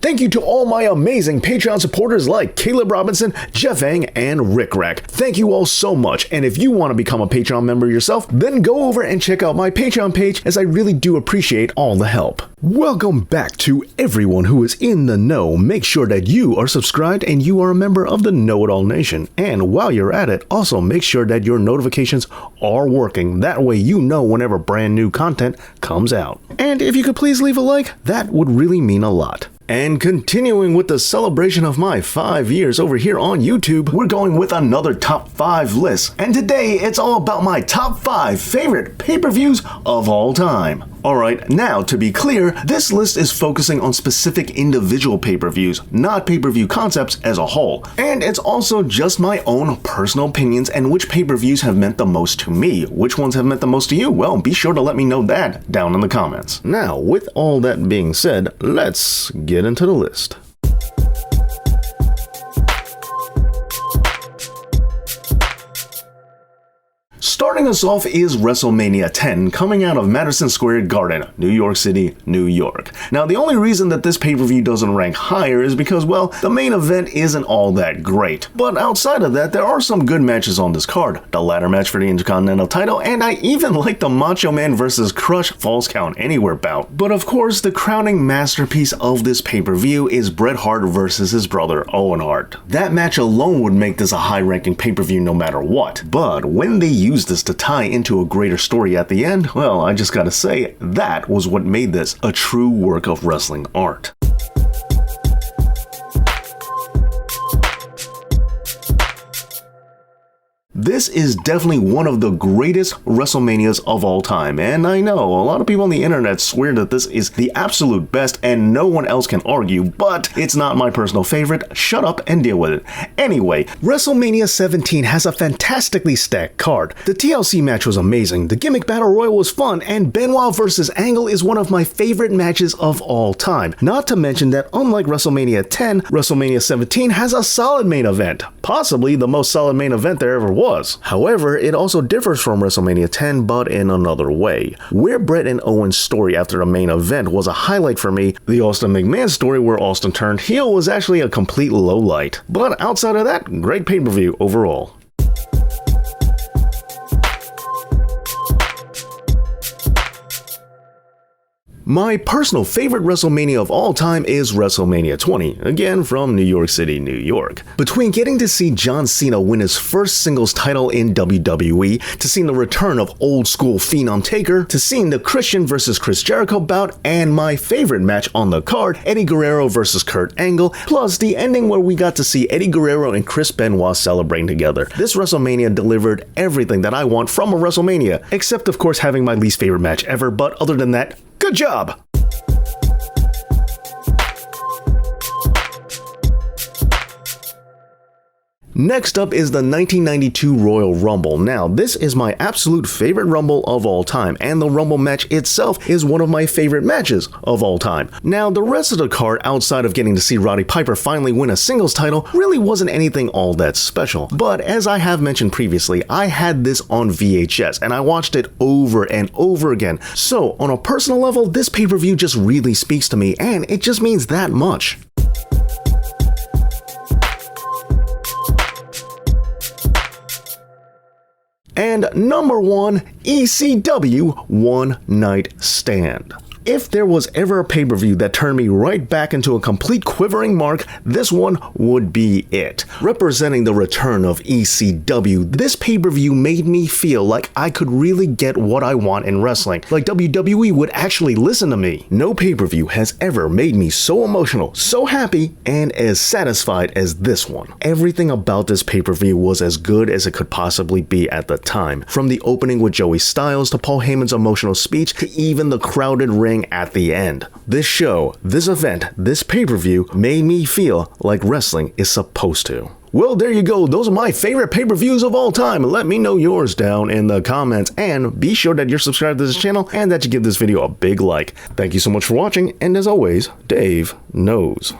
Thank you to all my amazing Patreon supporters like Caleb Robinson, Jeff Ang, and Rick Rack. Thank you all so much, and if you want to become a Patreon member yourself, then go over and check out my Patreon page, as I really do appreciate all the help. Welcome back to everyone who is in the know. Make sure that you are subscribed and you are a member of the Know-It-All Nation. And while you're at it, also make sure that your notifications are working. That way you know whenever brand new content comes out. And if you could please leave a like, that would really mean a lot. And continuing with the celebration of my 5 years over here on YouTube, we're going with another top 5 list. And today it's all about my top 5 favorite pay-per-views of all time. Alright, now to be clear, this list is focusing on specific individual pay-per-views, not pay-per-view concepts as a whole. And it's also just my own personal opinions and which pay-per-views have meant the most to me. Which ones have meant the most to you? Well, be sure to let me know that down in the comments. Now, with all that being said, let's get into the list. Starting us off is WrestleMania 10, coming out of Madison Square Garden, New York City, New York. Now, the only reason that this pay-per-view doesn't rank higher is because, well, the main event isn't all that great. But outside of that, there are some good matches on this card. The ladder match for the Intercontinental title, and I even like the Macho Man vs. Crush Falls Count Anywhere bout. But of course, the crowning masterpiece of this pay-per-view is Bret Hart versus his brother Owen Hart. That match alone would make this a high-ranking pay-per-view no matter what. But when they use this to tie into a greater story at the end, well, I just gotta say, that was what made this a true work of wrestling art. This is definitely one of the greatest WrestleManias of all time, and I know a lot of people on the internet swear that this is the absolute best and no one else can argue, but it's not my personal favorite. Shut up and deal with it. Anyway, WrestleMania 17 has a fantastically stacked card. The TLC match was amazing, the gimmick battle royal was fun, and Benoit vs. Angle is one of my favorite matches of all time. Not to mention that unlike WrestleMania 10, WrestleMania 17 has a solid main event. Possibly the most solid main event there ever was. However, it also differs from WrestleMania 10, but in another way. Where Bret and Owen's story after the main event was a highlight for me, the Austin McMahon story where Austin turned heel was actually a complete lowlight. But outside of that, great pay-per-view overall. My personal favorite WrestleMania of all time is WrestleMania 20, again from New York City, New York. Between getting to see John Cena win his first singles title in WWE, to seeing the return of old school Phenom Taker, to seeing the Christian vs. Chris Jericho bout, and my favorite match on the card, Eddie Guerrero vs. Kurt Angle, plus the ending where we got to see Eddie Guerrero and Chris Benoit celebrating together. This WrestleMania delivered everything that I want from a WrestleMania, except of course having my least favorite match ever, but other than that, good job! Next up is the 1992 Royal Rumble. Now, this is my absolute favorite Rumble of all time, and the Rumble match itself is one of my favorite matches of all time. Now, the rest of the card, outside of getting to see Roddy Piper finally win a singles title, really wasn't anything all that special. But as I have mentioned previously, I had this on VHS, and I watched it over and over again. So, on a personal level, this pay-per-view just really speaks to me, and it just means that much. And number 1, ECW One Night Stand. If there was ever a pay-per-view that turned me right back into a complete quivering mark, this one would be it. Representing the return of ECW, this pay-per-view made me feel like I could really get what I want in wrestling, like WWE would actually listen to me. No pay-per-view has ever made me so emotional, so happy, and as satisfied as this one. Everything about this pay-per-view was as good as it could possibly be at the time. From the opening with Joey Styles to Paul Heyman's emotional speech to even the crowded ring at the end. This show, this event, this pay-per-view made me feel like wrestling is supposed to. Well, there you go. Those are my favorite pay-per-views of all time. Let me know yours down in the comments, and be sure that you're subscribed to this channel and that you give this video a big like. Thank you so much for watching, and as always, Dave knows.